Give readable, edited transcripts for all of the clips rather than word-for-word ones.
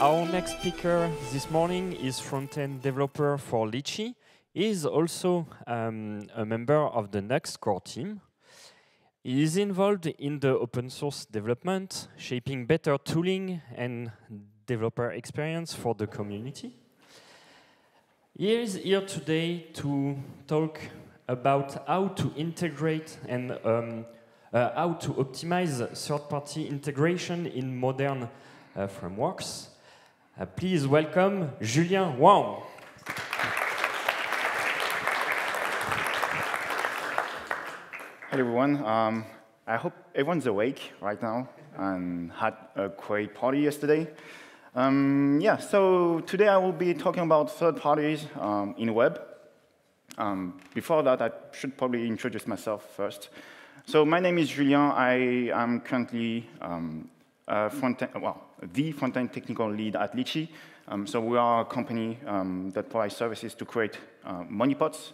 Our next speaker this morning is front-end developer for Litchi. He is also a member of the Next core team. He is involved in the open source development, shaping better tooling and developer experience for the community. He is here today to talk about how to integrate and how to optimize third-party integration in modern frameworks. Please welcome Julien Huang. Hello, everyone. I hope everyone's awake right now and had a great party yesterday. So today I will be talking about third parties in web. Before that, I should probably introduce myself first. So my name is Julien. I am currently the front-end technical lead at Litchi. So we are a company that provides services to create money pots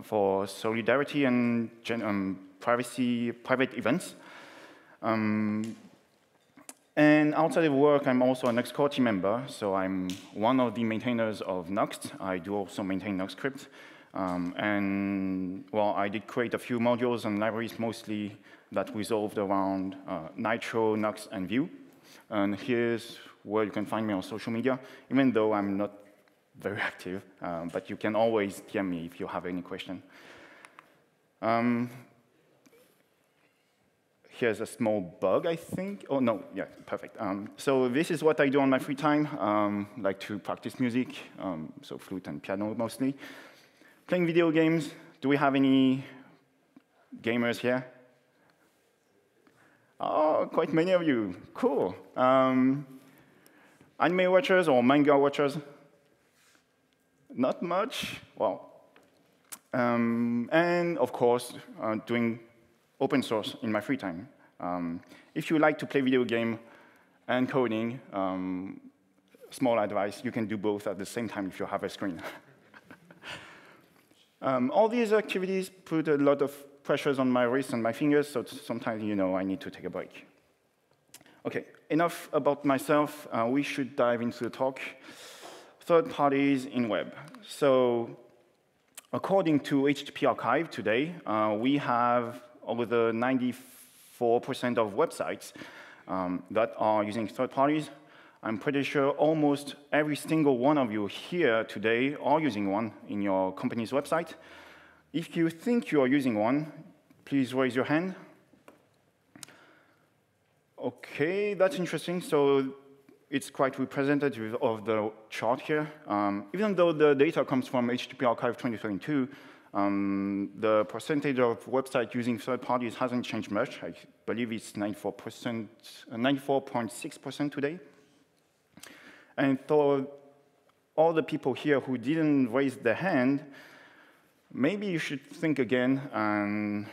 for solidarity and private events. And outside of work, I'm also a Next core team member. So I'm one of the maintainers of Nuxt. I do also maintain Nuxt script. I did create a few modules and libraries, mostly that resolved around Nitro, Nuxt, and Vue. And here's where you can find me on social media, even though I'm not very active, but you can always DM me if you have any question. Here's a small bug, I think. Oh, no, yeah, perfect. So this is what I do on my free time, like to practice music, so flute and piano mostly. Playing video games. Do we have any gamers here? Oh, quite many of you. Cool. Anime watchers or manga watchers? Not much. Well, and of course, doing open source in my free time. If you like to play video game and coding, small advice, you can do both at the same time if you have a screen. All these activities put a lot of pressures on my wrists and my fingers, so sometimes, I need to take a break. OK, enough about myself. We should dive into the talk. Third parties in web. So according to HTTP Archive today, we have over the 94% of websites that are using third parties. I'm pretty sure almost every single one of you here today are using one in your company's website. If you think you are using one, please raise your hand. OK, that's interesting. So it's quite representative of the chart here. Even though the data comes from HTTP Archive 2022, the percentage of websites using third parties hasn't changed much. I believe it's 94.6% today. And for all the people here who didn't raise their hand, maybe you should think again. And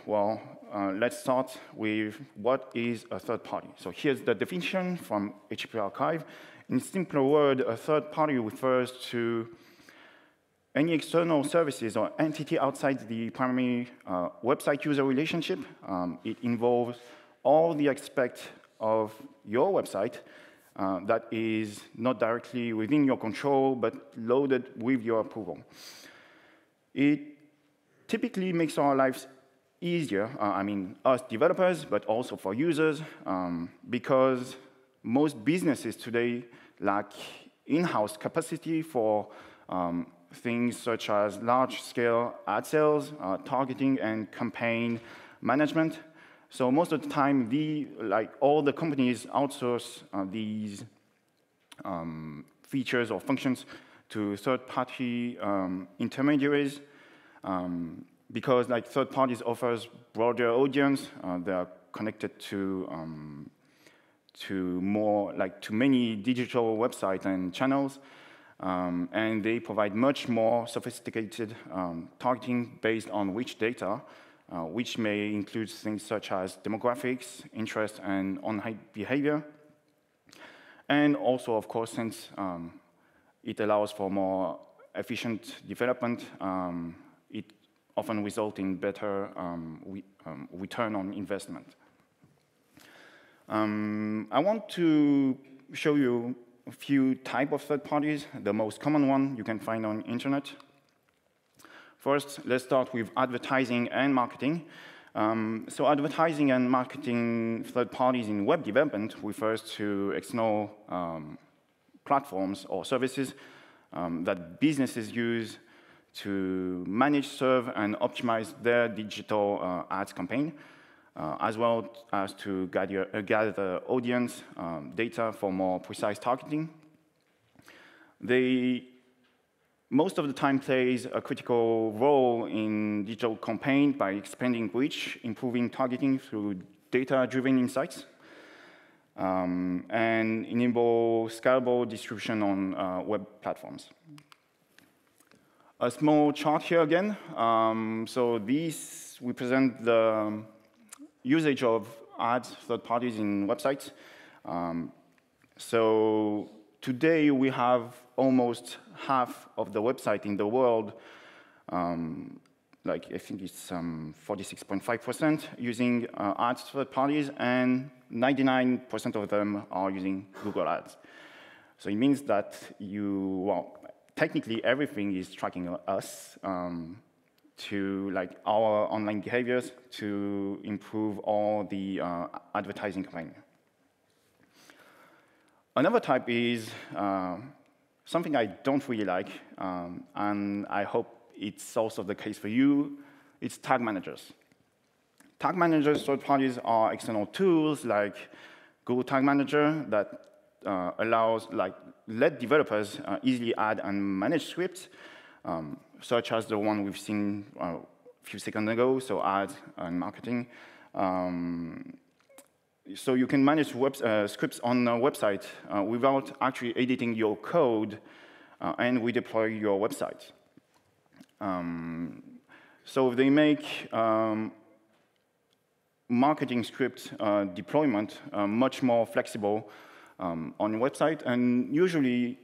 let's start with what is a third party. So here's the definition from HTTP Archive. In simpler words, a third party refers to any external services or entity outside the primary website user relationship. It involves all the aspects of your website that is not directly within your control, but loaded with your approval. It typically makes our lives easier, us developers, but also for users, because most businesses today lack in-house capacity for things such as large-scale ad sales, targeting, and campaign management. So most of the time, all the companies outsource these features or functions to third-party intermediaries because third parties offers broader audience. They are connected to many digital websites and channels, and they provide much more sophisticated targeting based on rich data. Which may include things such as demographics, interest, and online behavior. And also, of course, since it allows for more efficient development, it often results in better return on investment. I want to show you a few types of third parties, the most common one you can find on internet. First, let's start with advertising and marketing. So advertising and marketing third parties in web development refers to external platforms or services that businesses use to manage, serve, and optimize their digital ads campaign, as well as to gather audience data for more precise targeting. They most of the time plays a critical role in digital campaign by expanding reach, improving targeting through data-driven insights, and enable scalable distribution on web platforms. A small chart here again. So these represent the usage of ads, third parties in websites. So today we have almost half of the website in the world, like I think it's 46.5% using ads third parties, and 99% of them are using Google Ads. So it means that technically everything is tracking us to our online behaviors to improve all the advertising campaign. Another type is something I don't really like, and I hope it's also the case for you. It's tag managers. Tag managers, third parties, are external tools like Google Tag Manager that allows let developers easily add and manage scripts, such as the one we've seen a few seconds ago, so ads and marketing. So you can manage scripts on a website without actually editing your code and redeploy your website. So they make marketing script deployment much more flexible on your website, and usually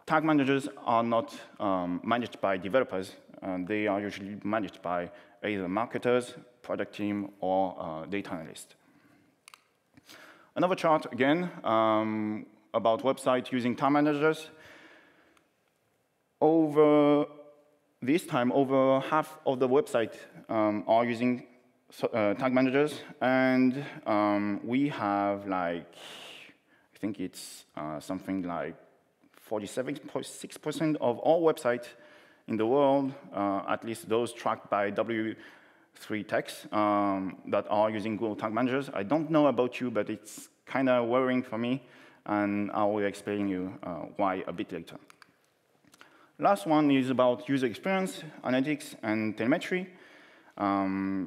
tag managers are not managed by developers. They are usually managed by either marketers, product team, or data analyst. Another chart, again, about website using tag managers. Over this time, over half of the website are using tag managers, and we have I think it's something like 47.6% of all websites in the world, at least those tracked by W3 Techs, that are using Google Tag Managers. I don't know about you, but it's kind of worrying for me, and I will explain you why a bit later. Last one is about user experience, analytics, and telemetry.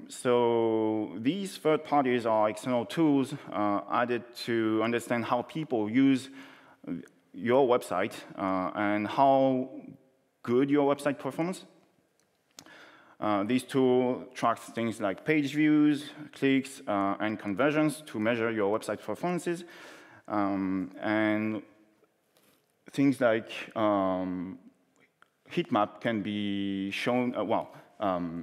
So these third parties are external tools added to understand how people use your website and how good your website performs. These tools track things like page views, clicks, and conversions to measure your website performances. And things like heat map can be shown,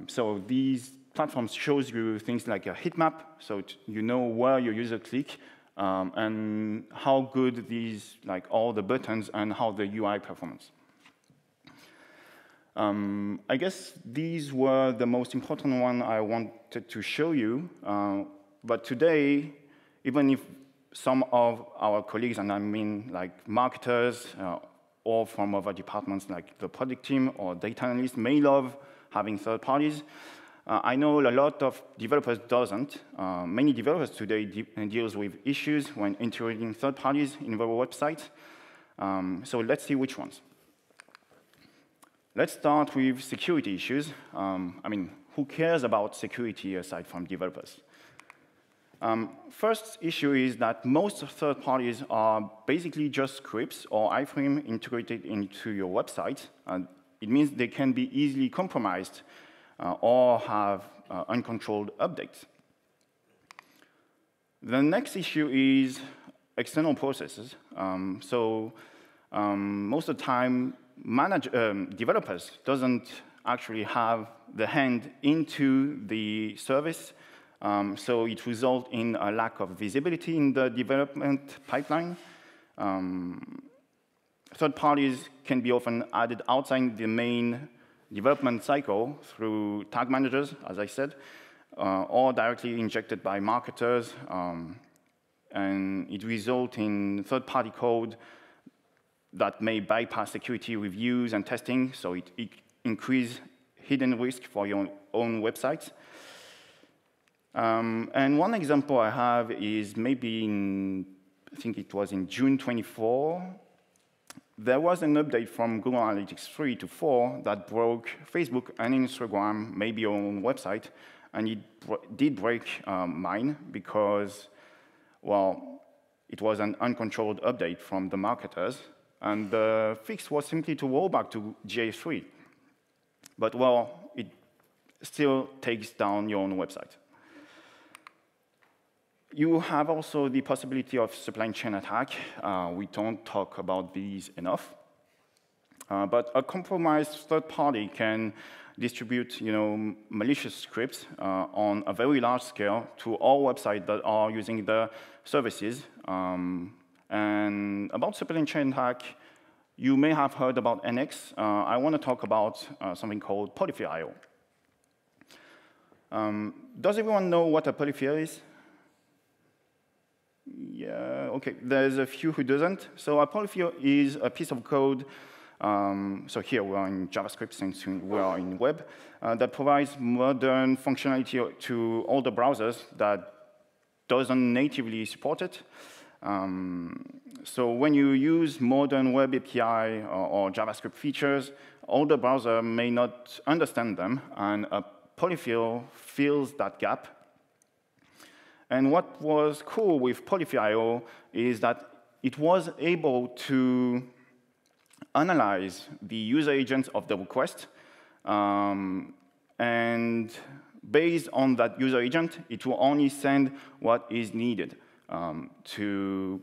so these platforms shows you things like a heat map, so you know where your user click, and how good these, all the buttons and how the UI performs. I guess these were the most important one I wanted to show you, but today, even if some of our colleagues, and I mean marketers, or from other departments like the product team or data analysts may love having third parties, I know a lot of developers doesn't. Many developers today deals with issues when integrating third parties in their website. So let's see which ones. Let's start with security issues. Who cares about security aside from developers? First issue is that most third parties are basically just scripts or iframe integrated into your website. It means they can be easily compromised or have uncontrolled updates. The next issue is external processes. Most of the time, developers doesn't actually have the hand into the service, so it results in a lack of visibility in the development pipeline. third parties can be often added outside the main development cycle through tag managers, as I said, or directly injected by marketers, and it results in third-party code that may bypass security reviews and testing, so it increases hidden risk for your own website. And one example I have is maybe I think it was in June 24, there was an update from Google Analytics 3 to 4 that broke Facebook and Instagram, maybe your own website, and it did break mine because, well, it was an uncontrolled update from the marketers, and the fix was simply to roll back to GA3. But, well, it still takes down your own website. You have also the possibility of supply chain attack. We don't talk about these enough. But a compromised third party can distribute malicious scripts on a very large scale to all websites that are using the services. And about supply chain attack, you may have heard about NX. I want to talk about something called polyfill.io. Does everyone know what a polyfill is? Yeah, OK. There's a few who doesn't. So a polyfill is a piece of code. So here we are in JavaScript, since we are in web, that provides modern functionality to all the browsers that doesn't natively support it. So when you use modern web API or JavaScript features, all the browser may not understand them, and a polyfill fills that gap. And what was cool with polyfill.io is that it was able to analyze the user agents of the request, and based on that user agent, it will only send what is needed to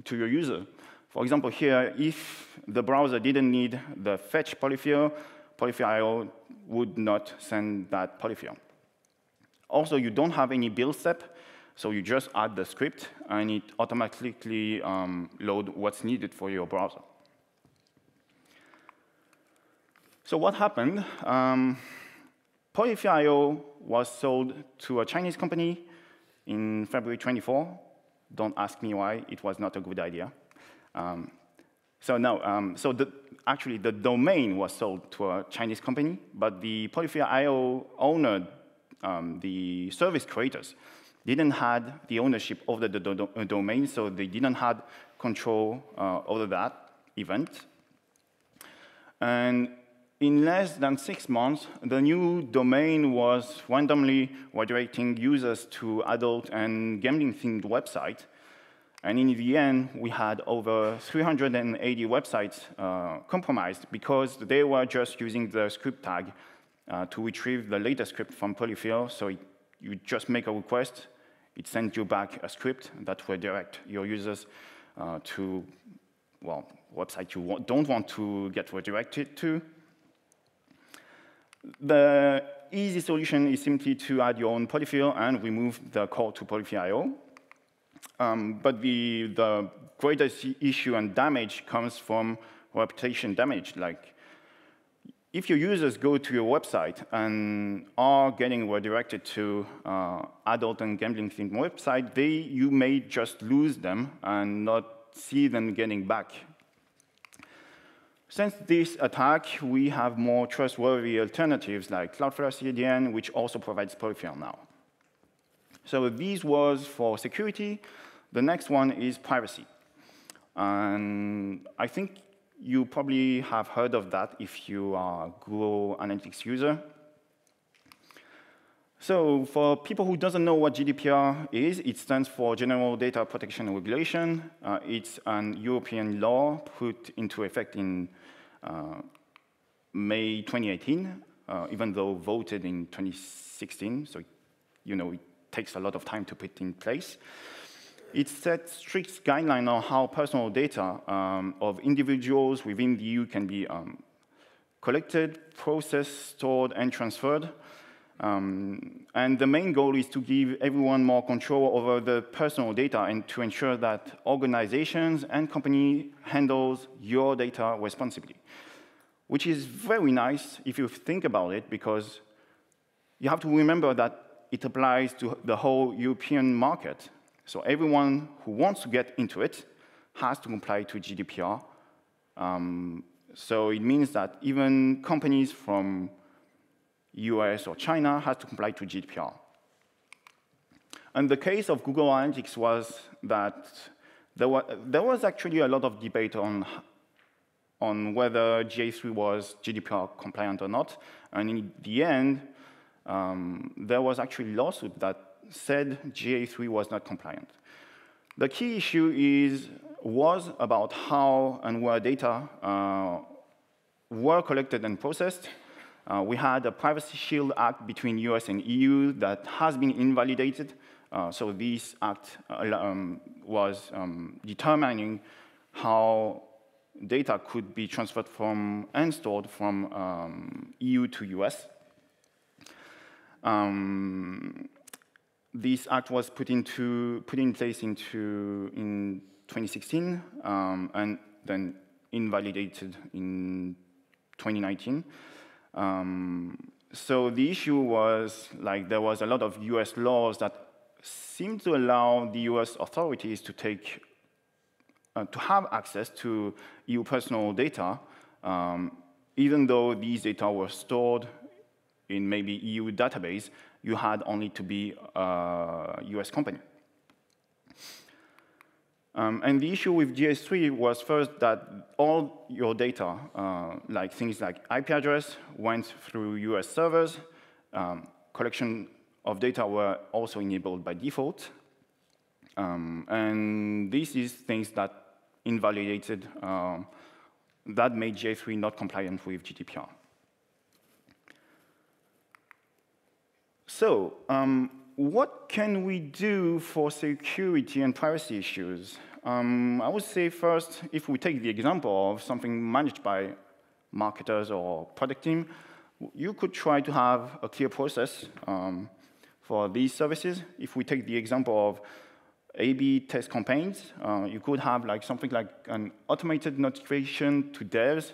your user. For example, here, if the browser didn't need the fetch polyfill, polyfill.io would not send that polyfill. Also, you don't have any build step. So you just add the script, and it automatically loads what's needed for your browser. So what happened? Polyfill.io was sold to a Chinese company in February 24. Don't ask me why. It was not a good idea. Actually, the domain was sold to a Chinese company, but the Polyfill.io owner, the service creators, didn't have the ownership of the domain, so they didn't have control over that event. And in less than 6 months, the new domain was randomly redirecting users to adult and gambling-themed websites. And in the end, we had over 380 websites compromised because they were just using the script tag to retrieve the latest script from Polyfill. So you just make a request, it sends you back a script that redirect your users to, well, website you don't want to get redirected to. The easy solution is simply to add your own polyfill and remove the call to polyfill.io. But the greatest issue and damage comes from reputation damage. Like, if your users go to your website and are getting redirected to adult and gambling-themed website, you may just lose them and not see them getting back. Since this attack, we have more trustworthy alternatives like Cloudflare CDN, which also provides polyfill now. So this was for security. The next one is privacy. And I think you probably have heard of that if you are a Google Analytics user. So for people who doesn't know what GDPR is, it stands for General Data Protection Regulation. It's an European law put into effect in May 2018, even though voted in 2016. So, it takes a lot of time to put in place. It sets strict guidelines on how personal data of individuals within the EU can be collected, processed, stored, and transferred. And the main goal is to give everyone more control over the personal data and to ensure that organizations and companies handles your data responsibly, which is very nice if you think about it, because you have to remember that it applies to the whole European market. So everyone who wants to get into it has to comply to GDPR. So it means that even companies from US or China has to comply to GDPR. And the case of Google Analytics was that there was actually a lot of debate on whether GA3 was GDPR compliant or not. And in the end, there was actually a lawsuit that said GA3 was not compliant. The key issue was about how and where data were collected and processed. We had a Privacy Shield Act between US and EU that has been invalidated. So this act was determining how data could be transferred from and stored from EU to US. This act was put in place in 2016 and then invalidated in 2019. So the issue was like there was a lot of US laws that seemed to allow the US authorities to have access to EU personal data, even though these data were stored in maybe EU database. You had only to be a US company. And the issue with GS3 was first that all your data, like things like IP address, went through US servers. Collection of data were also enabled by default. And this is things that invalidated, that made GA3 not compliant with GDPR. So, what can we do for security and privacy issues? I would say first, if we take the example of something managed by marketers or product team, you could try to have a clear process for these services. If we take the example of A/B test campaigns, you could have something like an automated notification to devs,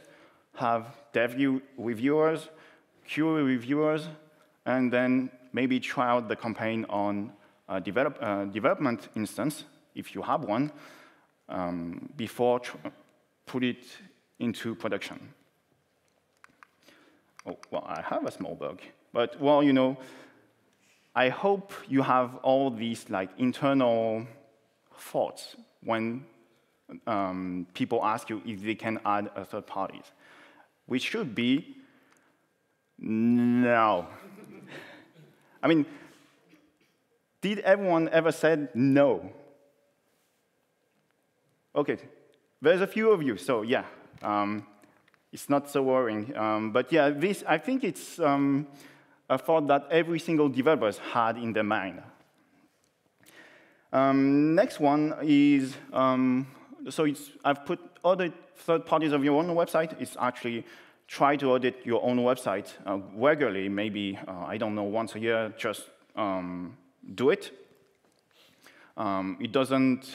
have dev reviewers, QA reviewers, and then maybe try out the campaign on a development instance, if you have one, before put it into production. Oh, well, I have a small bug. But, well, you know, I hope you have all these internal thoughts when people ask you if they can add a third party, which should be no. I mean, did everyone ever said no? Okay, there's a few of you, so yeah, it's not so worrying. But yeah, I think it's a thought that every single developer had in their mind. Next one is, I've put audit third parties of your own website. It's actually try to audit your own website regularly, maybe, I don't know, once a year, just do it. It doesn't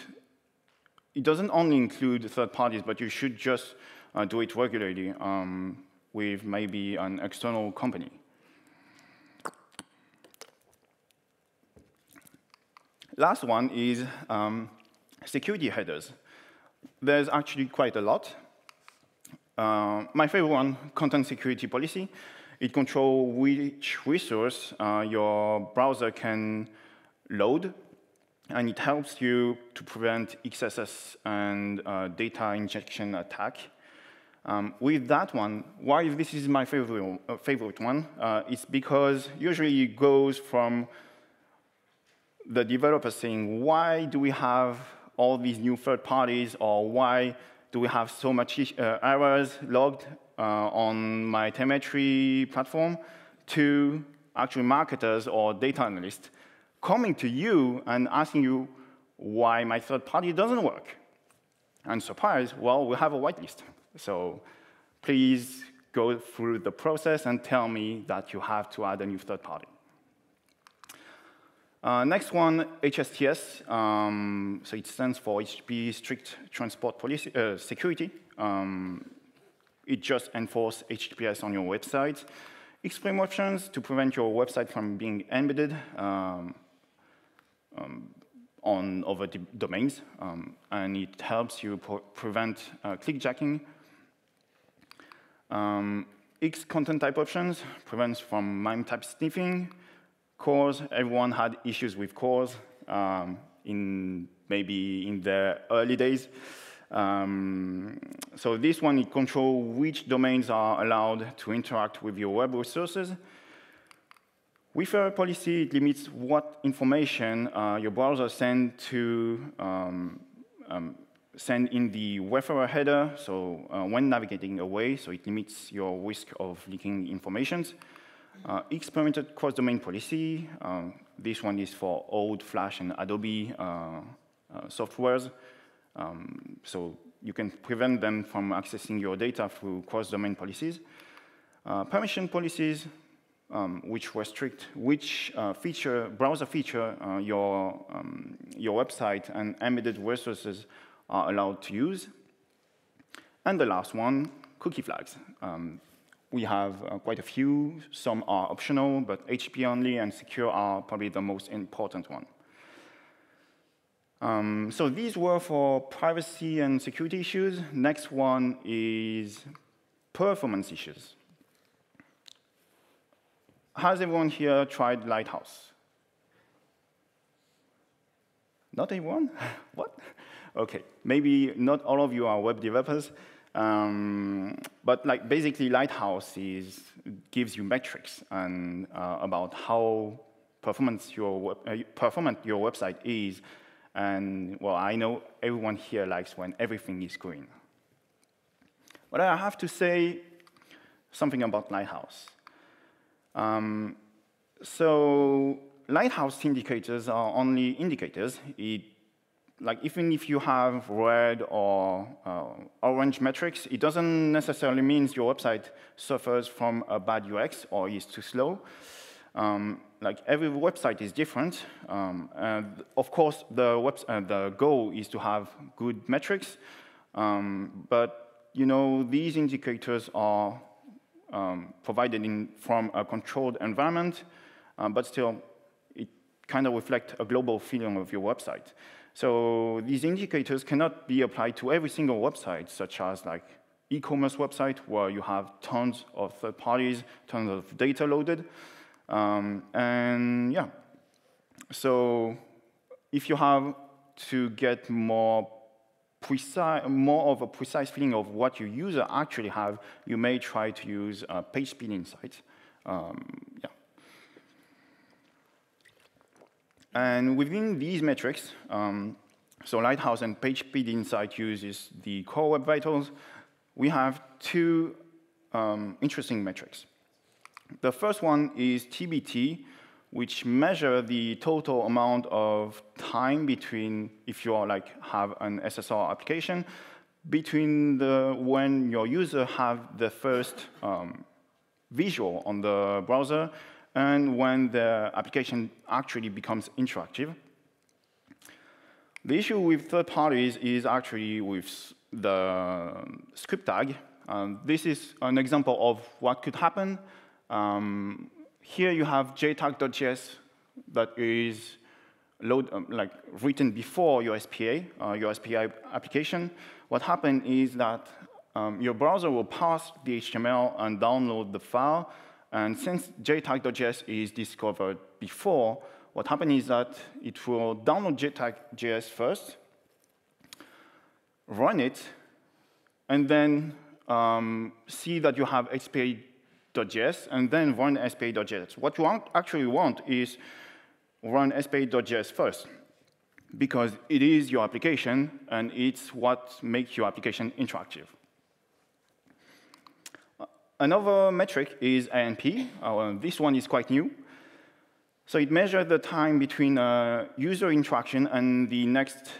only include third parties, but you should just do it regularly with maybe an external company. Last one is security headers. There's actually quite a lot. My favorite one, content security policy. It controls which resource your browser can load, and it helps you to prevent XSS and data injection attack. With that one, why this is my favorite one, it's because usually it goes from the developer saying, why do we have all these new third parties, or why do we have so much errors logged on my telemetry platform, to actually marketers or data analysts coming to you and asking you why my third party doesn't work. And surprise, well, we have a whitelist. So please go through the process and tell me that you have to add a new third party. Next one, HSTS. So it stands for HTTP Strict Transport Policy, Security. It just enforces HTTPS on your website. Extreme options to prevent your website from being embedded on other domains, and it helps you prevent clickjacking. X content type options prevents from MIME type sniffing. Cores, everyone had issues with cores maybe in the early days. So this one, it controls which domains are allowed to interact with your web resources. With a policy, it limits what information your browser send in the referrer header, so when navigating away, so it limits your risk of leaking information. X permitted cross-domain policy. This one is for old Flash and Adobe softwares. So you can prevent them from accessing your data through cross-domain policies. Permission policies, which restrict which browser feature your website and embedded resources are allowed to use. And the last one, cookie flags. We have quite a few. Some are optional, but HTTP only and secure are probably the most important one. So these were for privacy and security issues. Next one is performance issues. Has everyone here tried Lighthouse? Not everyone? What? OK, maybe not all of you are web developers. But basically, Lighthouse gives you metrics and about how performant your website is. And well, I know everyone here likes when everything is green. But I have to say something about Lighthouse. So Lighthouse indicators are only indicators. Even if you have red or orange metrics, it doesn't necessarily mean your website suffers from a bad UX or is too slow. Every website is different. And of course, the goal is to have good metrics. But these indicators are provided from a controlled environment, but still, it kind of reflects a global feeling of your website. So these indicators cannot be applied to every single website, such as e-commerce website, where you have tons of third parties, tons of data loaded. And yeah, so if you have to get more of a precise feeling of what your user actually have, you may try to use page speed insight. Yeah. And within these metrics, so Lighthouse and Page Speed Insight uses the core Web Vitals, we have two interesting metrics. The first one is TBT, which measure the total amount of time between, if you have an SSR application, between when your user have the first visual on the browser and when the application actually becomes interactive. The issue with third parties is actually with the script tag. This is an example of what could happen. Here you have jtag.js that is written before your SPA application. What happened is that your browser will parse the HTML and download the file. And since jtag.js is discovered before, what happened is that it will download jtag.js first, run it, and then see that you have SPA.js, and then run SPA.js. What you actually want is run SPA.js first, because it is your application, and it's what makes your application interactive. Another metric is ANP. This one is quite new. So it measures the time between user interaction and the next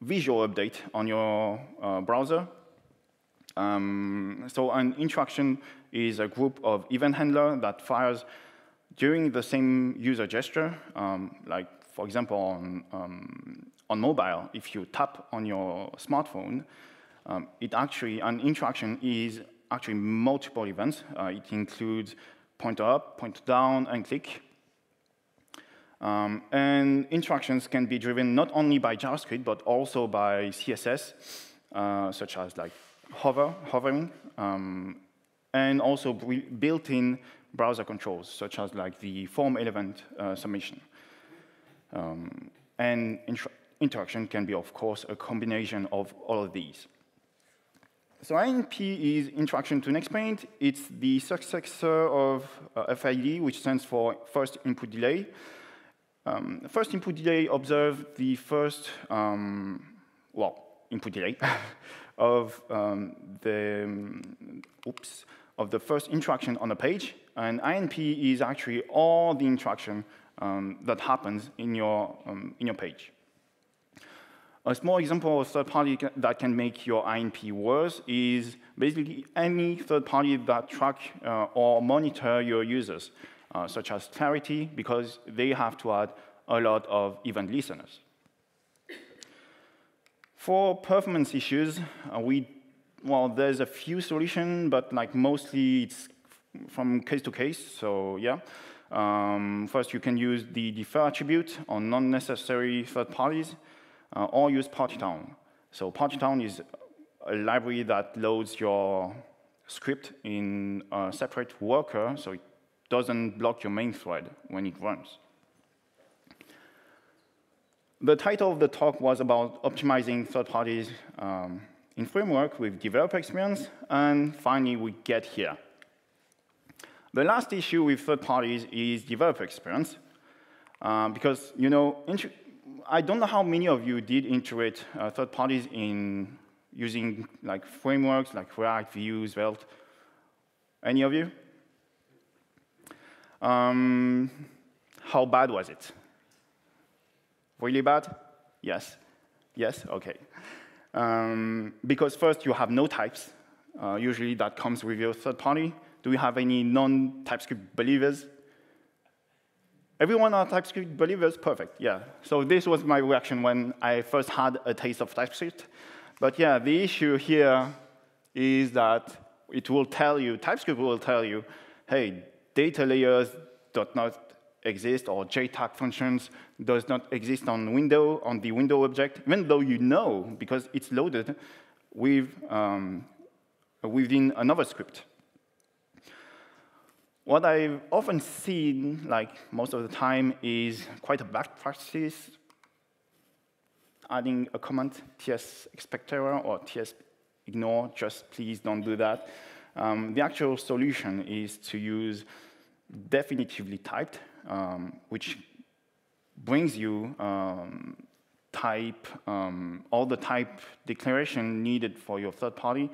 visual update on your browser. So an interaction is a group of event handler that fires during the same user gesture, like for example on mobile, if you tap on your smartphone, an interaction is actually multiple events. It includes pointer up, pointer down, and click. And interactions can be driven not only by JavaScript, but also by CSS, such as like hovering, and also built-in browser controls, such as like the form element submission. And interaction can be, of course, a combination of all of these. So INP is Interaction to Next Paint. It's the successor of FID, which stands for First Input Delay. First input delay observes the first, input delay of the first interaction on a page, and INP is actually all the interaction that happens in your page. A small example of third party that can make your INP worse is basically any third party that track or monitor your users, such as Clarity, because they have to add a lot of event listeners. For performance issues, there's a few solutions, but like mostly it's from case to case. So yeah, first you can use the defer attribute on non-necessary third parties, or use PartyTown. So PartyTown is a library that loads your script in a separate worker, so it doesn't block your main thread when it runs. The title of the talk was about optimizing third parties in framework with developer experience, and finally we get here. The last issue with third parties is developer experience, because I don't know how many of you did integrate third parties in using like frameworks like React, Vue, Svelte. Any of you? How bad was it? Really bad? Yes? Yes? OK. Because first, you have no types. Usually, that comes with your third party. Do we have any non-TypeScript believers? Everyone are TypeScript believers? Perfect, yeah. So this was my reaction when I first had a taste of TypeScript. But yeah, the issue here is that it will tell you, TypeScript will tell you, hey, data layers do not exist, or JTAG functions does not exist on the window object, even though you know, because it's loaded within another script. What I've often seen, like most of the time, is quite a bad practice, adding a comment, ts expect error or ts ignore, just please don't do that. The actual solution is to use definitively typed, which brings you all the type declaration needed for your third party,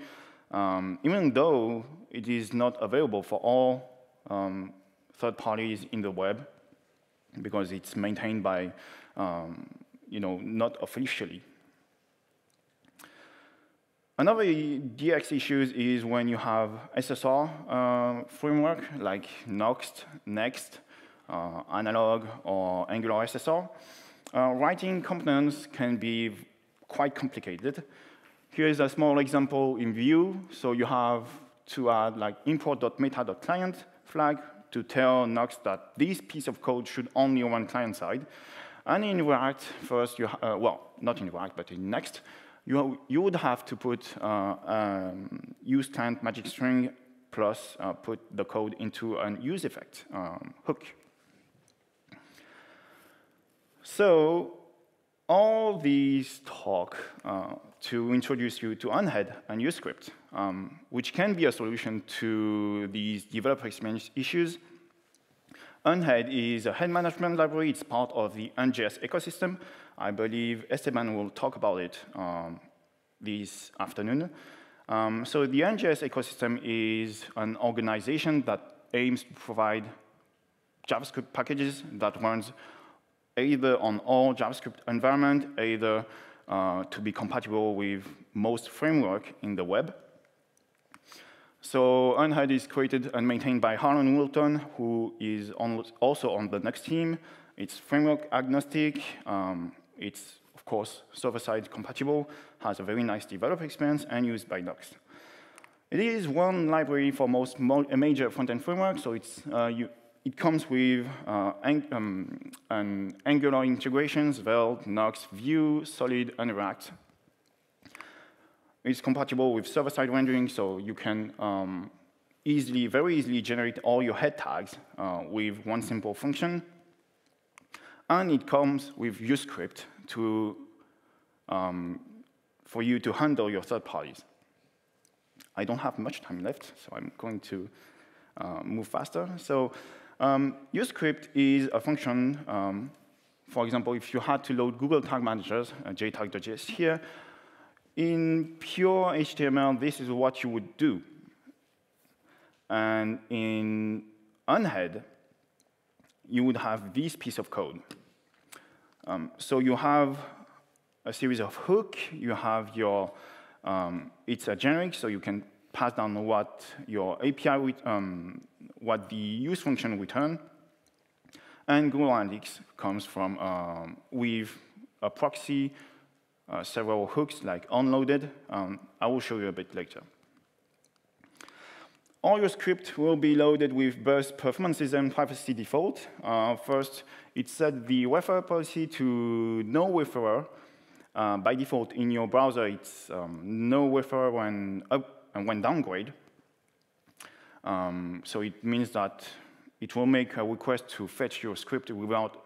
even though it is not available for all third parties in the web, because it's maintained by, not officially. Another DX issue is when you have SSR framework, like Noxt, Next, Analog, or Angular SSR. Writing components can be quite complicated. Here's a small example in Vue. So you have to add like import.meta.client flag to tell Noxt that this piece of code should only run client-side. And in React, first, not in React, but in Next, you would have to put use client magic string plus put the code into an use effect hook. So all these talk to introduce you to unhead and useScript, which can be a solution to these developer experience issues. Unhead is a head management library. It's part of the UnJS ecosystem. I believe Esteban will talk about it this afternoon. So the UnJS ecosystem is an organization that aims to provide JavaScript packages that runs either on all JavaScript environment, either to be compatible with most framework in the web. So Unhead is created and maintained by Harlan Wilton, who is also on the Next team. It's framework agnostic. It's, of course, server-side compatible, has a very nice developer experience, and used by Next. It is one library for most major front-end frameworks, so it comes with an Angular integrations, Svelte, Next, Vue, Solid, and React. It's compatible with server-side rendering, so you can very easily generate all your head tags with one simple function. And it comes with UseScript for you to handle your third parties. I don't have much time left, so I'm going to move faster. So UseScript is a function, for example, if you had to load Google Tag Managers, jtag.js here, in pure HTML, this is what you would do. And in Unhead, you would have this piece of code. So you have a series of hooks. You have your, it's a generic, so you can pass down what your API, what the use function return. And Google Analytics comes from with a proxy, several hooks like onloaded. I will show you a bit later. All your script will be loaded with burst performances and privacy default. First, it set the referrer policy to no referrer. By default, in your browser, it's no referrer when up and when downgrade. So it means that it will make a request to fetch your script without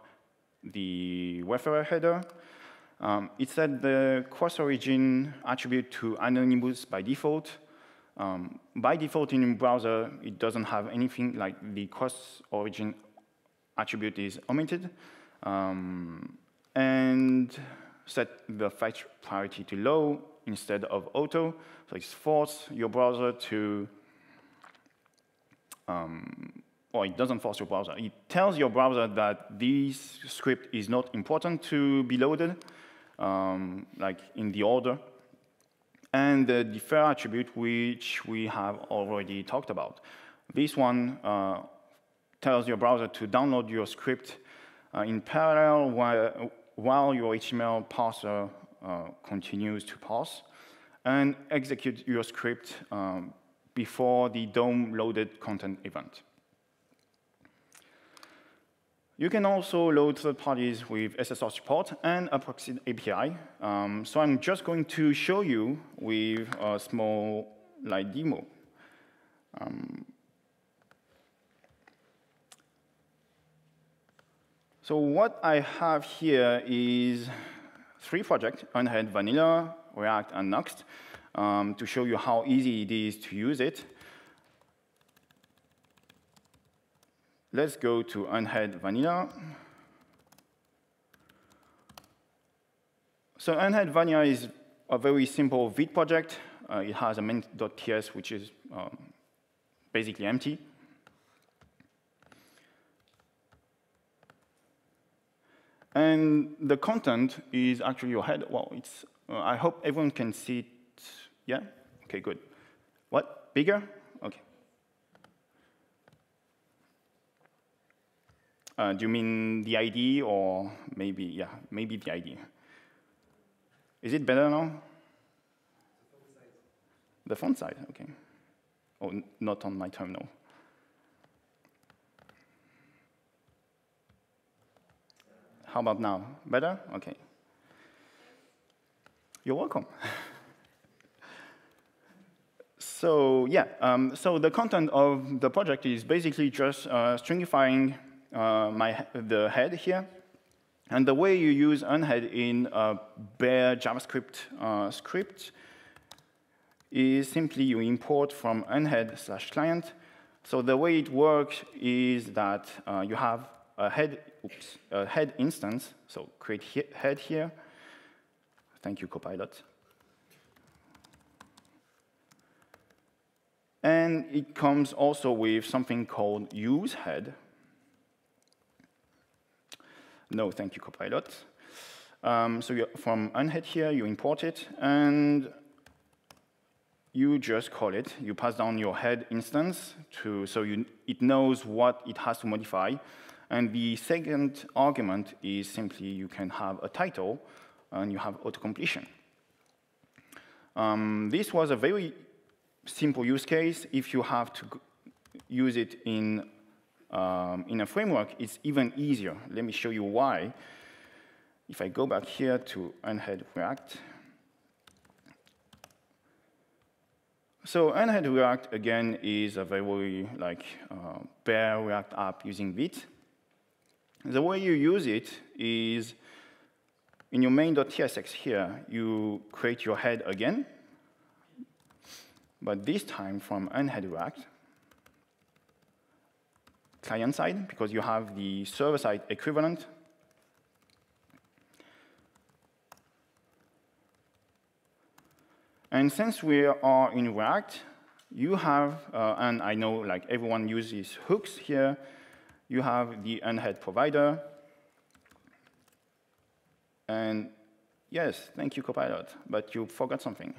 the referrer header. It set the cross-origin attribute to anonymous by default. By default, in your browser, it doesn't have anything like the cross-origin attribute is omitted. And set the fetch priority to low instead of auto. So it's force your browser to, or it doesn't force your browser. It tells your browser that this script is not important to be loaded, like in the order. And the defer attribute, which we have already talked about. This one tells your browser to download your script in parallel while your HTML parser continues to parse, and execute your script before the DOM loaded content event. You can also load third parties with SSR support and a proxy API. So I'm just going to show you with a small light demo. So what I have here is 3 projects, Unhead, Vanilla, React, and Next, to show you how easy it is to use it. Let's go to Unhead Vanilla. So Unhead Vanilla is a very simple Vite project. It has a main.ts, which is basically empty. And the content is actually your head. Well, it's, I hope everyone can see it. Yeah? OK, good. What? Bigger? OK. Do you mean the ID or maybe, yeah, maybe the ID? Is it better now? The font size, OK. Oh, not on my terminal. How about now? Better? OK. You're welcome. So yeah, so the content of the project is basically just stringifying the head here. And the way you use Unhead in a bare JavaScript script is simply you import from unhead/client. So the way it works is that you have a head instance. So create head here. Thank you, Copilot. And it comes also with something called useHead. No, thank you, Copilot. So from Unhead here, you import it. And you just call it. You pass down your head instance so it knows what it has to modify. And the second argument is simply you can have a title, and you have autocompletion. This was a very simple use case. If you have to use it in a framework, it's even easier. Let me show you why. If I go back here to unhead React. So unhead React, again, is a very bare React app using Vite. The way you use it is in your main.tsx here, you create your head again, but this time from unhead React, client side, because you have the server-side equivalent. And since we are in React, you have, and I know everyone uses hooks here, you have the unhead provider. And yes, thank you, Copilot, but you forgot something.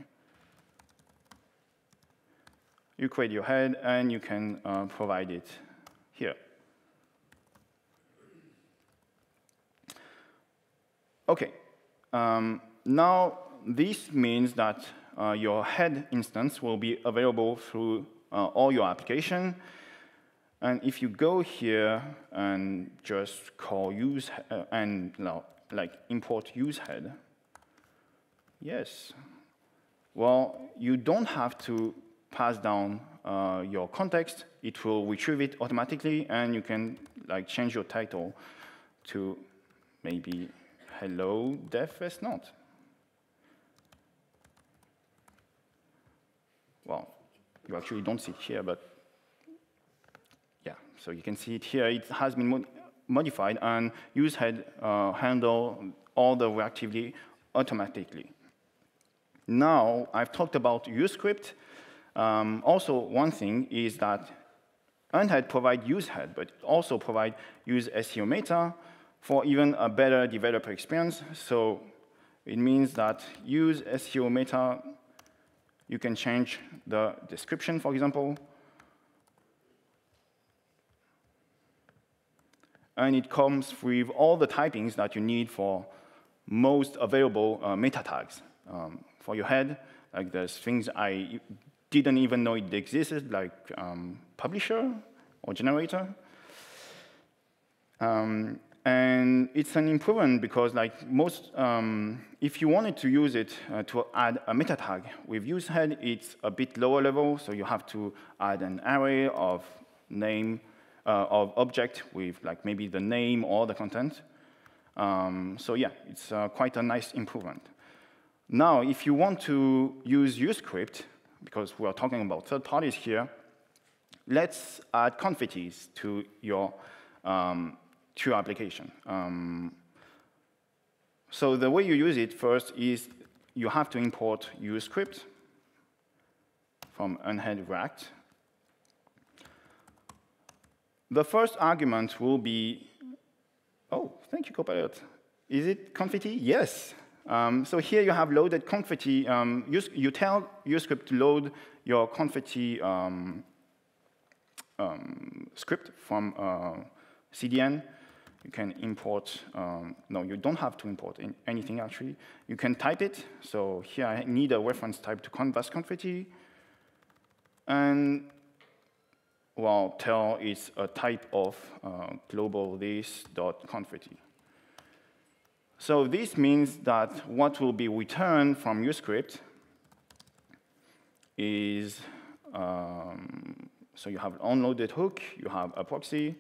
You create your head, and you can provide it here. OK. Now, this means that your head instance will be available through all your application. And if you go here and just call use and import use head, yes. Well, you don't have to pass down your context. It will retrieve it automatically, and you can change your title to maybe hello dev is not. Well, you actually don't see it here, but yeah. So you can see it here. It has been modified, and usehead handle all the reactivity automatically. Now, I've talked about useScript. Also, one thing is that unhead provide usehead, but also provide use SEO meta for even a better developer experience. So it means that use SEO meta, you can change the description, for example. And it comes with all the typings that you need for most available meta tags for your head. There's things I didn't even know it existed, like publisher or generator. And it's an improvement because if you wanted to use it to add a meta tag with usehead, it's a bit lower level. So you have to add an array of name of object with maybe the name or the content. So yeah, it's quite a nice improvement. Now, if you want to use useScript, because we are talking about third parties here, let's add confettis to your application. So the way you use it first is you have to import useScript from unhead React. The first argument will be, oh, thank you, Copilot. Is it confetti? Yes. So here you have loaded confetti. You tell useScript to load your confetti script from CDN. You can import, no, you don't have to import anything, actually. You can type it. So here I need a reference type to canvas confetti. And well, tell it's a type of global this.confetti. So this means that what will be returned from useScript is, so you have unloaded hook, you have a proxy,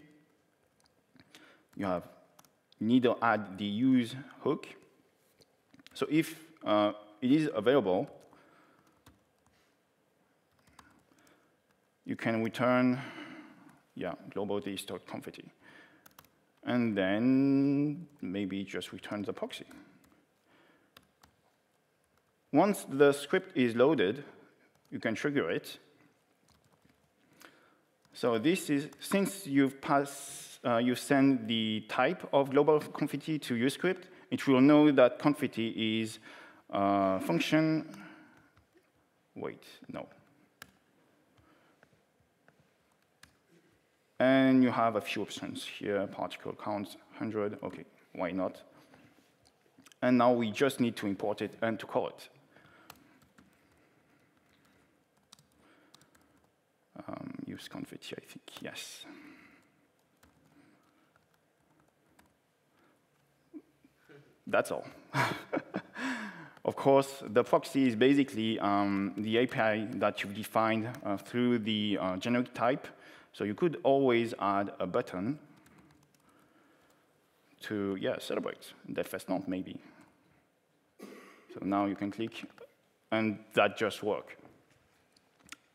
you need to add the use hook. So if it is available, you can return, global this.confetti. And then maybe just return the proxy. Once the script is loaded, you can trigger it. So this is, since you've send the type of global confetti to useScript, it will know that confetti is function Wait, no. And you have a few options here, particle counts, 100, okay, why not? And now we just need to import it and to call it. Use confetti, I think, yes. That's all. Of course, the proxy is basically the API that you've defined through the generic type. So you could always add a button to, yeah, celebrate that fest maybe. So now you can click, and that just works.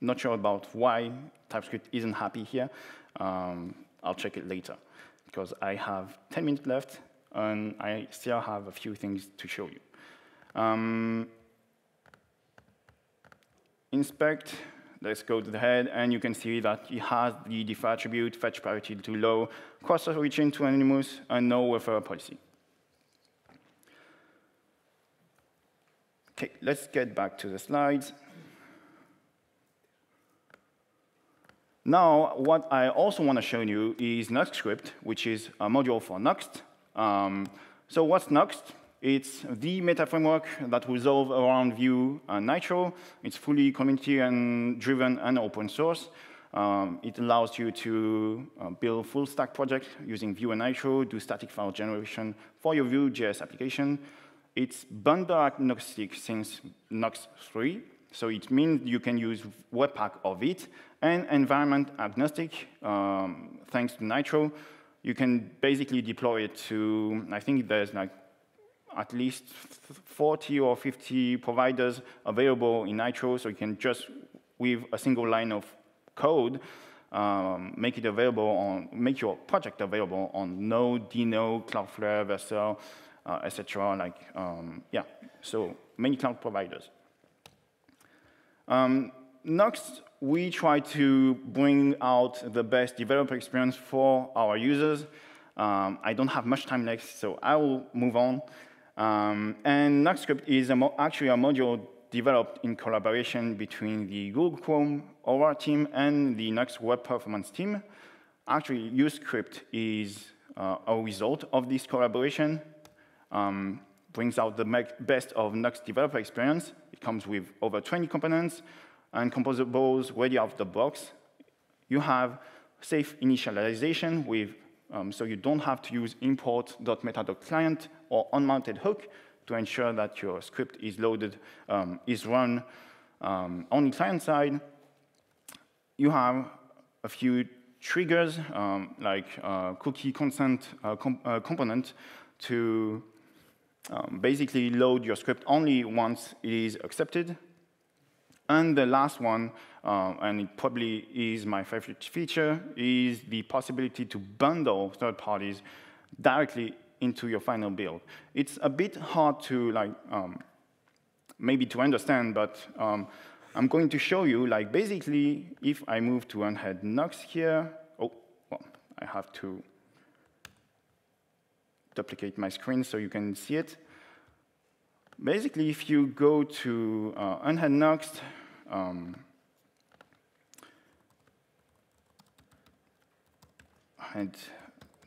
Not sure about why TypeScript isn't happy here. I'll check it later, because I have 10 minutes left, and I still have a few things to show you. Inspect, let's go to the head, and you can see that it has the default attribute, fetch priority to low, cross-origin to anonymous, and no referral policy. Okay, let's get back to the slides. Now, what I also want to show you is NuxScript, which is a module for Nuxt. So what's Nuxt? It's the meta framework that resolves around Vue and Nitro. It's fully community and driven and open source. It allows you to build full stack projects using Vue and Nitro, do static file generation for your Vue.js application. It's bundle agnostic since Nuxt 3. So it means you can use Webpack of it, and environment agnostic, thanks to Nitro. You can basically deploy it to, I think there's like at least 40 or 50 providers available in Nitro, so you can just, with a single line of code, make it available on, make your project available on Node, Dino, Cloudflare, Vercel, etc. Like, yeah, so many cloud providers. Next, we try to bring out the best developer experience for our users. I don't have much time left, so I will move on. And NuxScript is actually a module developed in collaboration between the Google Chrome Aura team and the Nux Web Performance team. Actually, UseScript is a result of this collaboration. Brings out the best of Nux developer experience. It comes with over 20 components and composables ready out of the box. You have safe initialization with, so you don't have to use import.meta.client or unmounted hook to ensure that your script is loaded, is run on the client side. You have a few triggers, like cookie consent component to basically load your script only once it is accepted. And the last one, and it probably is my favorite feature, is the possibility to bundle third parties directly into your final build. It's a bit hard to like maybe to understand, but I'm going to show you, like basically, if I move to unhead Nux here, oh, well, I have to duplicate my screen so you can see it. Basically, if you go to unhead Nuxt, and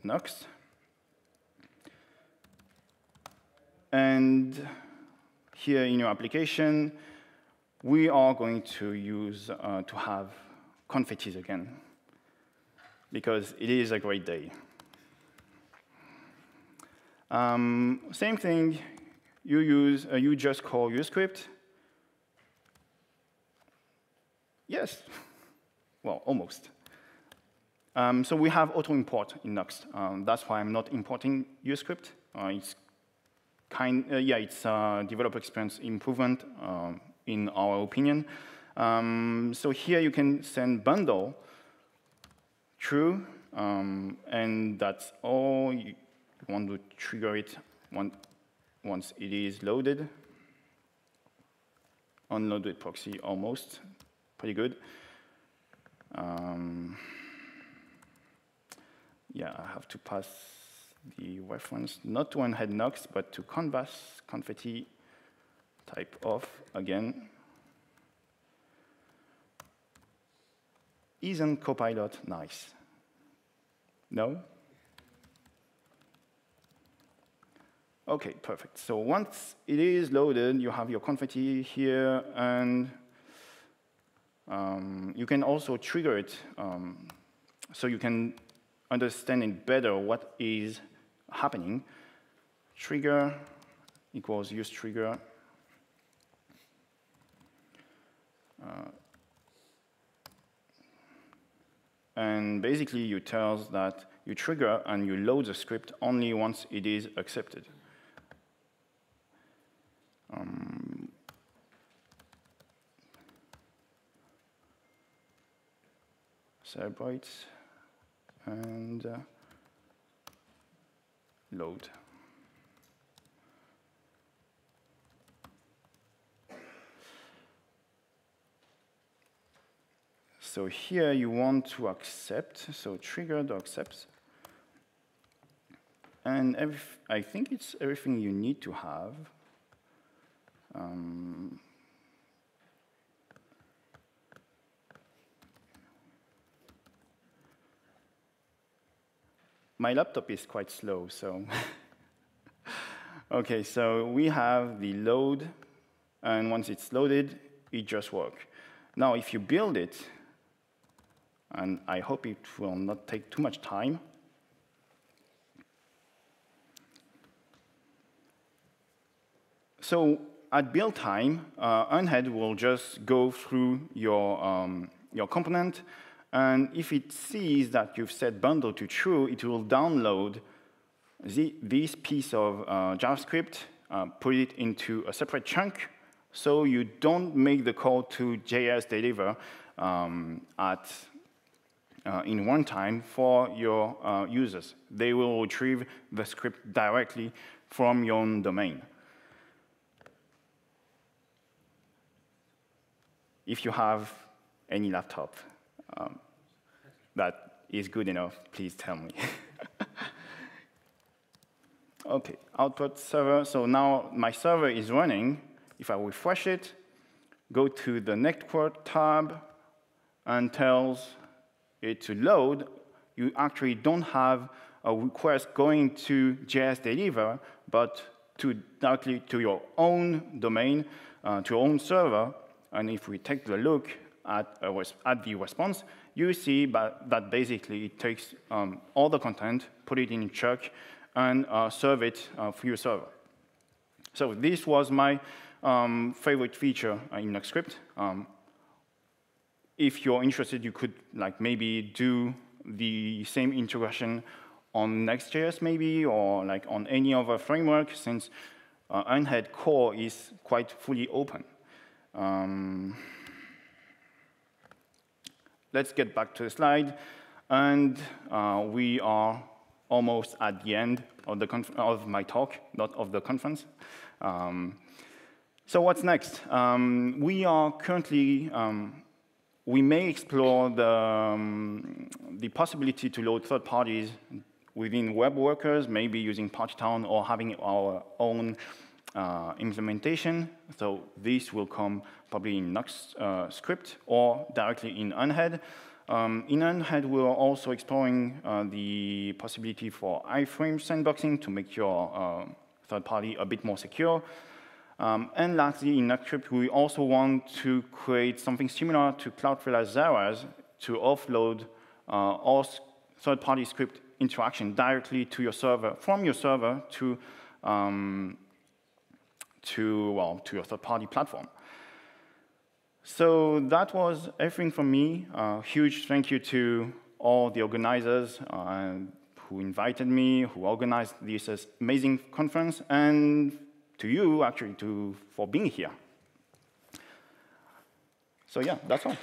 Nuxt, and here in your application, we are going to use to have confettis again, because it is a great day. Same thing, you just call UseScript. Yes, well, almost. So we have auto import in Nuxt. That's why I'm not importing UseScript. It's it's a developer experience improvement in our opinion. So here you can send bundle true, and that's all. You want to trigger it once it is loaded. Unloaded proxy almost, pretty good. Yeah, I have to pass the reference not to unhead Nux, but to canvas confetti type of again. isn't Copilot nice? No? OK, perfect. So once it is loaded, you have your confetti here, and you can also trigger it so you can understand it better what is happening. Trigger equals use trigger. And basically, you tell us that you trigger and you load the script only once it is accepted. Celebrate and load. So here you want to accept, so trigger the accepts. And I think it's everything you need to have. My laptop is quite slow, so. OK, so we have the load, and once it's loaded, it just works. Now, if you build it, and I hope it will not take too much time, so at build time, Unhead will just go through your component. And if it sees that you've set bundle to true, it will download this piece of JavaScript, put it into a separate chunk, so you don't make the call to JS deliver in runtime for your users. They will retrieve the script directly from your own domain. If you have any laptop that is good enough, please tell me. OK, output server. So now my server is running. If I refresh it, go to the network tab, and tells it to load, you actually don't have a request going to JS deliver, but directly to your own domain, to your own server. And if we take a look at the response, you see that basically it takes all the content, put it in a chunk, and serve it for your server. So this was my favorite feature in NuxScript. If you're interested, you could maybe do the same integration on Next.js maybe, or on any other framework, since Unhead core is quite fully open. Let's get back to the slide. And we are almost at the end of my talk, not of the conference. So what's next? We are currently, we may explore the possibility to load third parties within web workers, maybe using Partytown or having our own implementation. So this will come probably in NuxScript or directly in Unhead. In Unhead, we're also exploring the possibility for iframe sandboxing to make your third party a bit more secure. And lastly, in NuxScript, we also want to create something similar to Cloudflare Zaras to offload all third-party script interaction directly to your server, from your server to your third-party platform. So that was everything from me. Huge thank you to all the organizers who invited me, who organized this amazing conference, and to you, actually, for being here. So yeah, that's all.